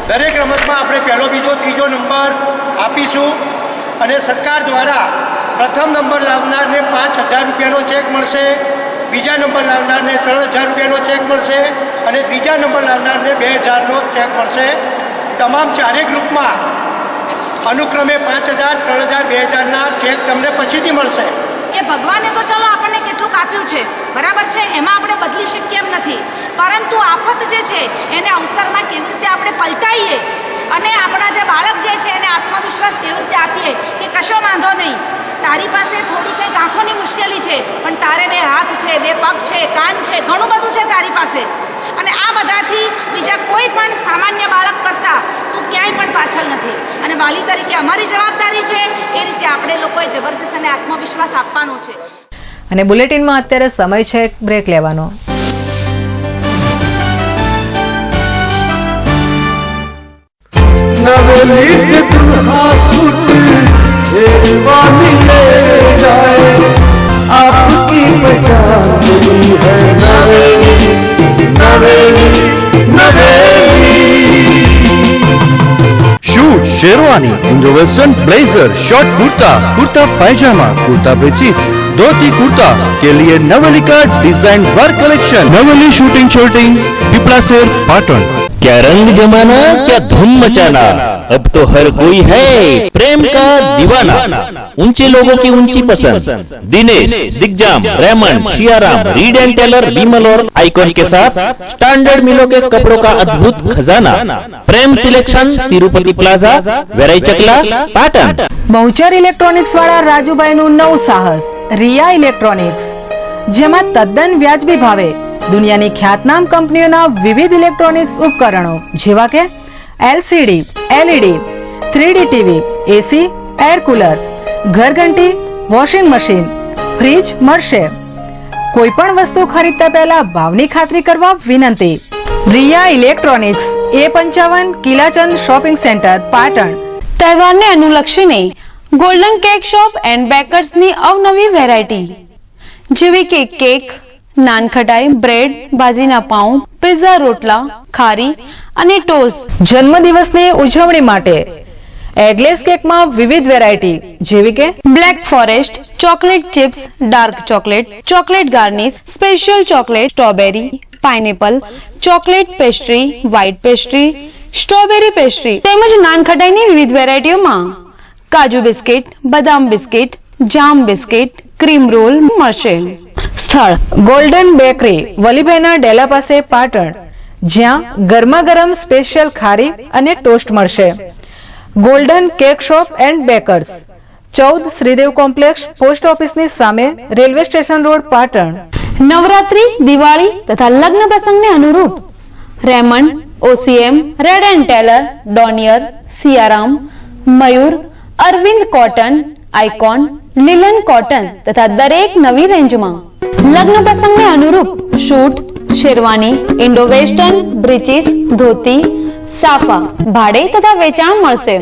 દરેક રમતમાં આપણે પહેલો, બીજો, ત્રીજો નંબર આપીશું અને સરકાર દ્વારા પ્રથમ નંબર લાવનારને 5,000 રૂપિયાનો ચેક મળશે, બીજા નંબર લાવનારને 3,000 રૂપિયાનો ચેક મળશે અને ત્રીજા નંબર લાવનારને 2,000નો ચેક મળશે। તમામ ચારે ગ્રુપમાં અનુક્રમે 5,000, 3,000, 2,000ના ચેક તમને પછીથી મળશે। કે ભગવાને તો ચલો આપણને કેટલું આપ્યું છે, બરાબર છે, એમાં આપણે બદલી શકીએ એમ નથી, પરંતુ આફત જે છે એને અવસરમાં કેવી રીતે આપણે પલટાઈએ અને આપણા જે બાળક જે છે એને આત્મવિશ્વાસ કેવી રીતે આપીએ કે કશો વાંધો નહીં, તારી પાસે થોડી કંઈક આંખોની મુશ્કેલી છે પણ તારે 2 હાથ છે, 2 પગ છે, કાન છે, ઘણું બધું છે તારી પાસે અને આ બધાથી બીજા કોઈ પણ સામાન્ય બાળક કરતાં તું ક્યાંય પણ પાછળ નથી અને વાલી તરીકે અમારી જવાબદારી છે એ રીતે આપણે લોકોએ જબરજસ્ત અને આત્મવિશ્વાસ આપવાનો છે। અને બુલેટિનમાં અત્યારે સમય છે એક બ્રેક લેવાનો। नवेली से दुल्हा सूट शेरवानी ले जाए, आपकी पहचान हुई है Naveli, Naveli, Naveli. Suit sherwani, Indo western blazer, short kurta, kurta pyjama, kurta पेचिस, धोती कुर्ता के लिए Navlika design work collection. Navli suiting shirting, Piplaser, Patan. क्या रंग जमाना, क्या धूम मचाना, अब तो हर कोई है प्रेम का दीवाना। ऊंचे लोगों की ऊंची पसंद। Dinesh, Digjam, Raymond, Siyaram, Reid and Taylor, Vimal और आइकॉन के साथ स्टैंडर्ड मिलों के कपड़ों का अद्भुत खजाना। प्रेम सिलेक्शन, तिरुपति प्लाजा, वेराई चकला, पाटन। બહુચર ઇલેક્ટ્રોનિક્સ વાળા રાજુભાઈનું નવું સાહસ રિયા ઇલેક્ટ્રોનિક્સ, જેમાં તદ્દન વ્યાજબી ભાવે દુનિયાની ખ્યાતનામ કંપનીઓના વિવિધ ઇલેક્ટ્રોનિક્સ ઉપકરણો જેવા કે LCD, LED, 3D TV, AC, air cooler, ઘરઘંટી, વોશિંગ મશીન, ફ્રીજ મળશે। કોઈ પણ વસ્તુ ખરીદતા પહેલા ભાવની ખાતરી કરવા વિનંતી। Riya electronics, A55 Kilachand shopping centre, Patan. તહેવારને અનુલક્ષીને ગોલ્ડન કેક શોપ એન્ડ બેકર્સની અવનવી વેરાયટી જેવી કે કેક, નાનખટાઈ, બ્રેડ, બાજીના પાઉં, પિઝા, રોટલા, ખારી અને ટોસ્ટ। જન્મદિવસની ઉજવણી માટે એગલેસ કેકમાં વિવિધ વેરાયટી જેવી કે black forest, chocolate chips, dark chocolate, chocolate garnish, special chocolate, strawberry, pineapple, chocolate pastry, white pastry, strawberry pastry તેમજ નાનખટાઈની વિવિધ વેરાયટીઓમાં કાજુ બિસ્કિટ, બદામ બિસ્કિટ, જામ બિસ્કિટ, ક્રીમ રોલ મળશે। સ્થળ ગોલ્ડન બેકરી, વલીભાઈના ડેલા પાસે, પાટણ, જ્યાં ગરમા ગરમ સ્પેશિયલ ખારી અને ટોસ્ટ મળશે। Golden cake shop and bakers, 14 Shridev complex, post ઓફિસની સામે, railway station road, Patan. Navratri, Diwali તથા લગ્ન પ્રસંગને અનુરૂપ Raymond, OCM, Reid and Taylor, Donear, Siyaram, Mayur, Arvind cotton, Icon, linen cotton તથા દરેક નવી રેન્જમાં લગ્ન પ્રસંગને અનુરૂપ suit, sherwani, Indo western, breeches, dhoti, સાફા ભાડે તથા વેચાણ મળશે।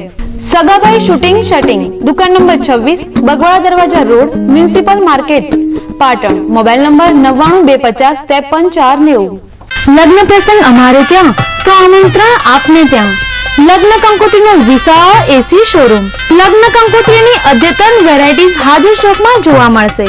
સગાભાઈ શૂટિંગ શટિંગ, દુકાન number 26, Bagwada Darwaja road, municipal market, Patan. Mobile number 9925535490। લગ્ન પ્રસંગ અમારે ત્યાં તો આમંત્રણ આપને ત્યાં। લગ્ન કંકોત્રીનો વિશાળ એસી શોરૂમ, લગ્ન કંકોત્રીની અદ્યતન વેરાયટીઝ હાજર સ્ટોકમાં જોવા મળશે।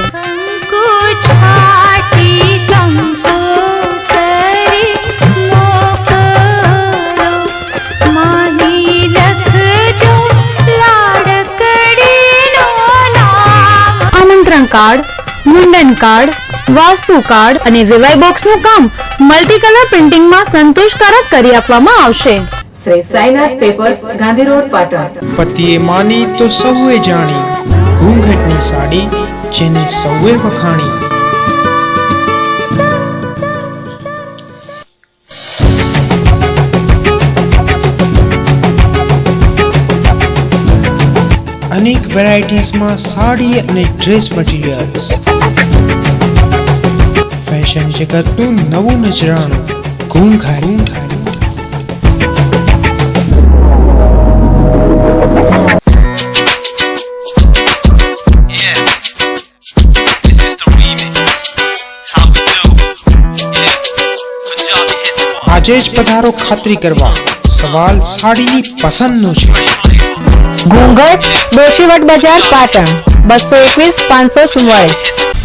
આમંત્રણ કાર્ડ, મુંડન કાર્ડ, વાસ્તુ કાર્ડ અને વિવાહ બોક્સનું કામ મલ્ટી કલર પ્રિન્ટિંગમાં સંતોષકારક કરી આપવામાં આવશે। Shri Sainath papers, Gandhi road, Patan. પતિએ માની તો સૌએ જાણી, ઘૂંઘટની સાડી જેને સૌએ વખાણી। અનેક વેરાયટીઝમાં સાડી અને ડ્રેસ મટીરિયલ્સ, ફેશન જગતનું નવું નજરાણું, ઘૂંઘારી। આજે જ પધારો ખાતરી કરવા, સવાલ સાડીની પસંદનો છે। ઘૂંઘટ, દોશીવટ બજાર, પાટણ, 221 544।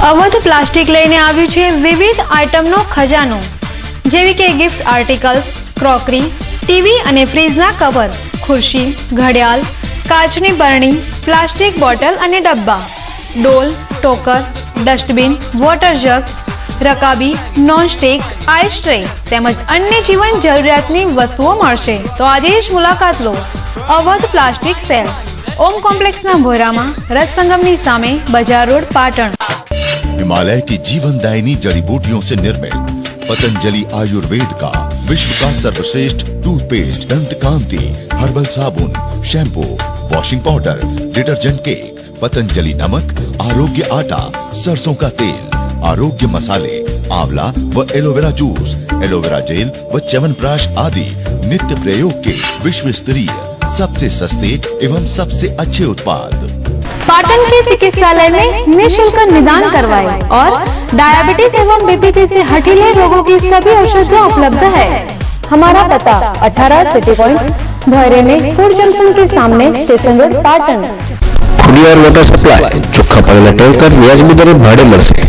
અવધ પ્લાસ્ટિક લઈને આવ્યું છે વિવિધ આઇટમનો ખજાનો જેવી કે ગિફ્ટ આર્ટિકલ્સ, ક્રોકરી, ટીવી અને ફ્રીજના કવર, ખુરશી, ઘડિયાળ, કાચની બરણી, પ્લાસ્ટિક બોટલ અને ડબ્બા, ડોલ, ટોકર, ડસ્ટબિન, વોટર જગ, રકાબી, નોનસ્ટિક, આઈસ ટ્રે તેમજ અન્ય જીવન જરૂરિયાતની વસ્તુઓ મળશે। તો આજે જ મુલાકાત લો અવધ પ્લાસ્ટિક સેલ, ओम कॉम्प्लेक्स ना भोरामा रस संगमनी सामे बाजार रोड पाटण। हिमालय की जीवनदायिनी जड़ी बूटियों से निर्मित पतंजलि आयुर्वेद का विश्व का सर्वश्रेष्ठ टूथपेस्ट, दंत कांति, हर्बल साबुन, shampoo, washing powder, detergent cake, Patanjali नमक, आरोग्य आटा, सरसों का तेल, आरोग्य मसाले, आंवला व एलोवेरा जूस, एलोवेरा जेल व च्यवनप्राश आदि नित्य प्रयोग के विश्व स्तरीय सबसे सस्ते एवं सबसे अच्छे उत्पाद। पाटन के चिकित्सालय में निःशुल्क निदान करवाए और डायबिटीज एवं बीपी जैसे हठीले रोगों की सभी औषधियाँ उपलब्ध है। हमारा पता 18 सिटी पॉइंट भोरे में फूड जंक्शन के सामने स्टेशन रोड पाटन। खुली और वोटर सप्लाई ચોખ્ખા પાણીના ટેન્કર વ્યાજબી દરે ભાડે મળશે।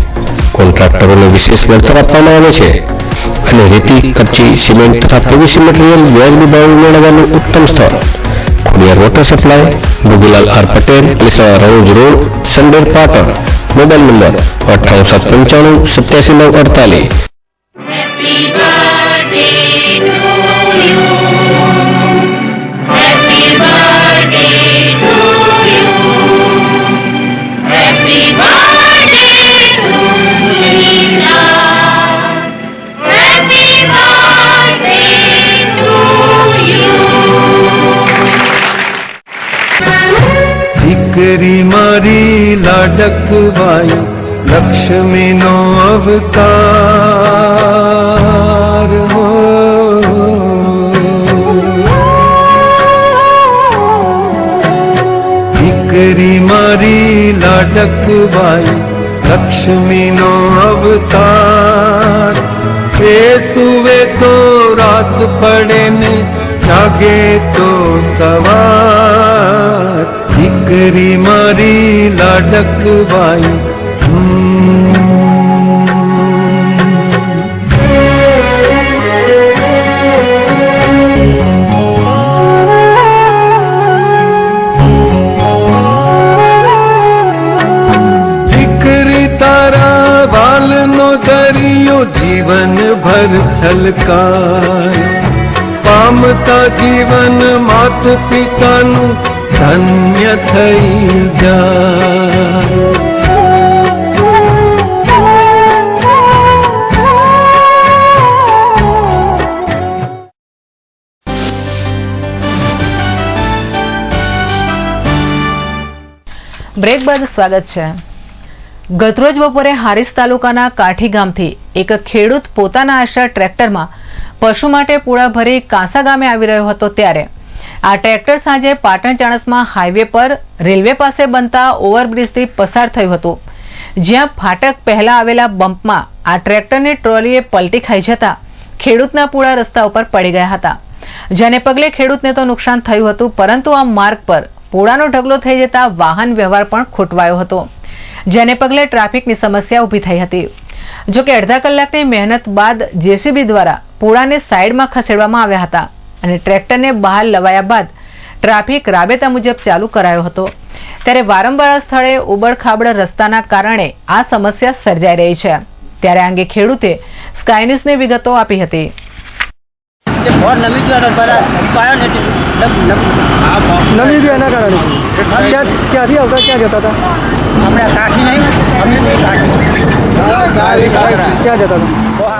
કોન્ટ્રાક્ટરોને વિશેષ વળતર આપવામાં આવે છે અને રેતી, કચ્છી, સિમેન્ટ તથા પીવીસી મટીરીયલ વ્યાજબી ભાવે મેળવવાનું ઉત્તમ સ્થળ। Near water supply, Bhogilal R Patel, લિસા રોજ road, Sander, Patan. Mobile number 9895 87948. દીકરી મારી લાડકવાઈ લક્ષ્મીનો અવતાર હો. દીકરી મારી લાડકવાઈ લક્ષ્મીનો અવતાર. એ સુવે તો રાત પડે ને જાગે તો સવાર. દીકરી મારી લાડકવાઈ. દીકરી તારા વાલનો દરિયો જીવન ભર છલકાય. પામતા જીવન માત પિતાનું ધન્ય થઈ જાય. બ્રેક બાદ સ્વાગત છે. ગતરોજ બપોરે હારીજ તાલુકાના કાઠી ગામથી એક ખેડૂત પોતાના આશા ટ્રેક્ટરમાં પશુ માટે પૂળા ભરી કાંસા ગામે આવી રહ્યો હતો ત્યારે આ ટ્રેક્ટર સાંજે પાટણ ચાણસ્મા હાઈવે પર રેલવે પાસે બનતા ઓવરબ્રિજથી પસાર થયું હતું, જ્યાં ફાટક પહેલા આવેલા બમ્પમાં આ ટ્રેક્ટરની ટ્રોલીએ પલટી ખાઈ જતા ખેડૂતના પૂળા રસ્તા ઉપર પડી ગયા હતા, જેને પગલે ખેડૂતને તો નુકસાન થયું હતું, પરંતુ આ માર્ગ પર પૂળાનો ઢગલો થઈ જતા વાહન વ્યવહાર પણ ખોટવાયો હતો, જેને પગલે ટ્રાફિકની સમસ્યા ઊભી થઈ હતી. જોકે અડધા કલાકની મહેનત બાદ જેસીબી દ્વારા પૂળાને સાઈડમાં ખસેડવામાં આવ્યા હતા અને ટ્રેક્ટરને બહાર લવાયા બાદ ટ્રાફિક રાબેતા મુજબ ચાલુ કરાયો હતો. ત્યારે વારંવાર આ સ્થળે ઉબડખાબડ રસ્તાના કારણે આ સમસ્યા સર્જાઈ રહી છે. ત્યારે આ અંગે ખેડૂતે સ્કાય ન્યૂઝને વિગતો આપી હતી. નવી ગયો એના કારણે ક્યાંથી આવતા ક્યાં જતા હતા? આપણે કાઠી નહીં, ક્યાં જતા હતા?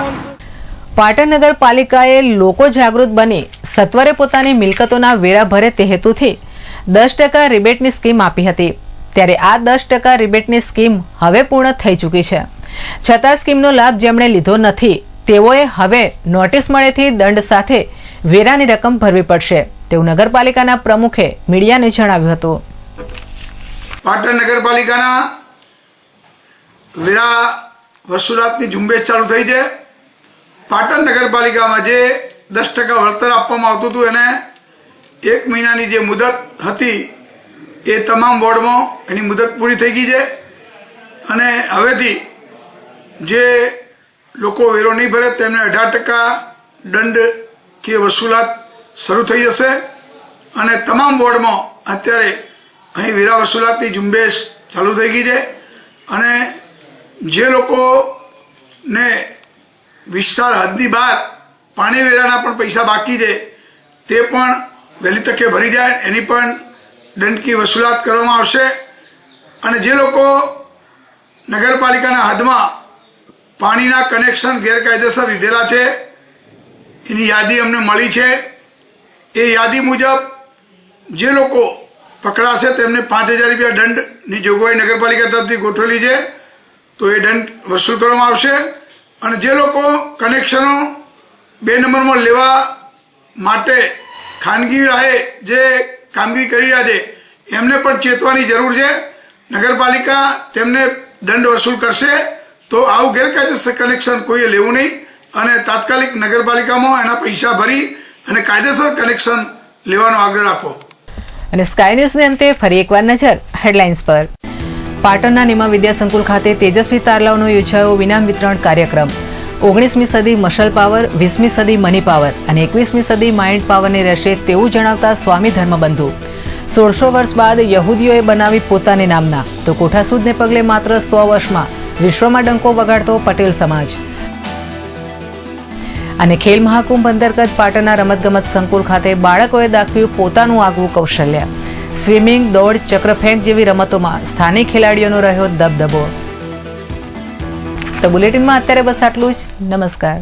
પાટણ નગરપાલિકાએ લોકો જાગૃત બની સત્વરે પોતાની મિલકતોના વેરા ભરે તે હેતુથી 10% રિબેટની સ્કીમ આપી હતી. ત્યારે આ 10% રિબેટની સ્કીમ હવે પૂર્ણ થઈ ચૂકી છે, છતાં સ્કીમનો લાભ જેમણે લીધો નથી તેઓએ હવે નોટિસ મળેથી દંડ સાથે વેરાની રકમ ભરવી પડશે તેવું નગરપાલિકાના પ્રમુખે મીડિયાને જણાવ્યું હતું. પાટણ નગરપાલિકાના વેરા વસૂલાતની ઝુંબેશ ચાલુ થઈ છે. પાટણ નગરપાલિકામાં જે 10% વળતર આપવામાં આવતું હતું એને 1 મહિનાની જે મુદત હતી એ તમામ વોર્ડમાં એની મુદત પૂરી થઈ ગઈ છે અને હવેથી જે લોકો વેરો નહીં ભરે તેમને 18% દંડ કે વસૂલાત શરૂ થઈ જશે અને તમામ વોર્ડમાં અત્યારે અહીં વેરા વસૂલાતની ઝુંબેશ ચાલુ થઈ ગઈ છે અને જે લોકોને વિસ્તાર હદની બહાર પાણી વેરાના પણ પૈસા બાકી છે તે પણ વહેલી તકે ભરી જાય એની પણ દંડકી વસૂલાત કરવામાં આવશે અને જે લોકો નગરપાલિકાના હદમાં પાણીના કનેક્શન ગેરકાયદેસર લીધેલા છે એની યાદી અમને મળી છે. એ યાદી મુજબ જે લોકો પકડાશે તેમને 5000 રૂપિયા દંડની જોગવાઈ નગરપાલિકા તરફથી ગોઠવેલી છે, તો એ દંડ વસૂલ કરવામાં આવશે અને જે લોકો કનેક્શનો 2 નંબરમાં લેવા માટે ખાનગી રાહે જે કામગીરી કરી રહ્યા છે એમને પણ ચેતવાની જરૂર છે. નગરપાલિકા તેમને દંડ વસૂલ કરશે તો આવું ગેરકાયદેસર કનેક્શન કોઈએ લેવું નહીં અને તાત્કાલિક નગરપાલિકામાં એના પૈસા ભરી અને કાયદેસર કનેક્શન લેવાનો આગ્રહ રાખો. અને સ્કાય ન્યૂઝને અંતે ફરી એકવાર નજર હેડલાઇન્સ પર. પાટણના નિમા વિદ્યા સંકુલ ખાતે તેજસ્વી તારલાઓનો યોજાયો વિનામ વિતરણ કાર્યક્રમ. 19મી સદી મશલ પાવર, 20મી સદી મની પાવર અને 21મી સદી માઇન્ડ પાવરની રહેશે તેવું જણાવતા સ્વામી ધર્મબંધુ 1600 વર્ષ બાદ યહૂદીઓએ બનાવી પોતાની નામના, તો કોઠાસૂદને પગલે માત્ર 100 વર્ષમાં વિશ્વમાં ડંકો વગાડતો પટેલ સમાજ. અને ખેલ મહાકુંભ અંતર્ગત પાટણના રમતગમત સંકુલ ખાતે બાળકોએ દાખવ્યું પોતાનું આગવું કૌશલ્ય. સ્વિમિંગ, દોડ, ચક્રફેંક જેવી રમતોમાં સ્થાનિક ખેલાડીઓનો રહ્યો દબદબો. તો બુલેટિનમાં અત્યારે બસ આટલું જ. નમસ્કાર.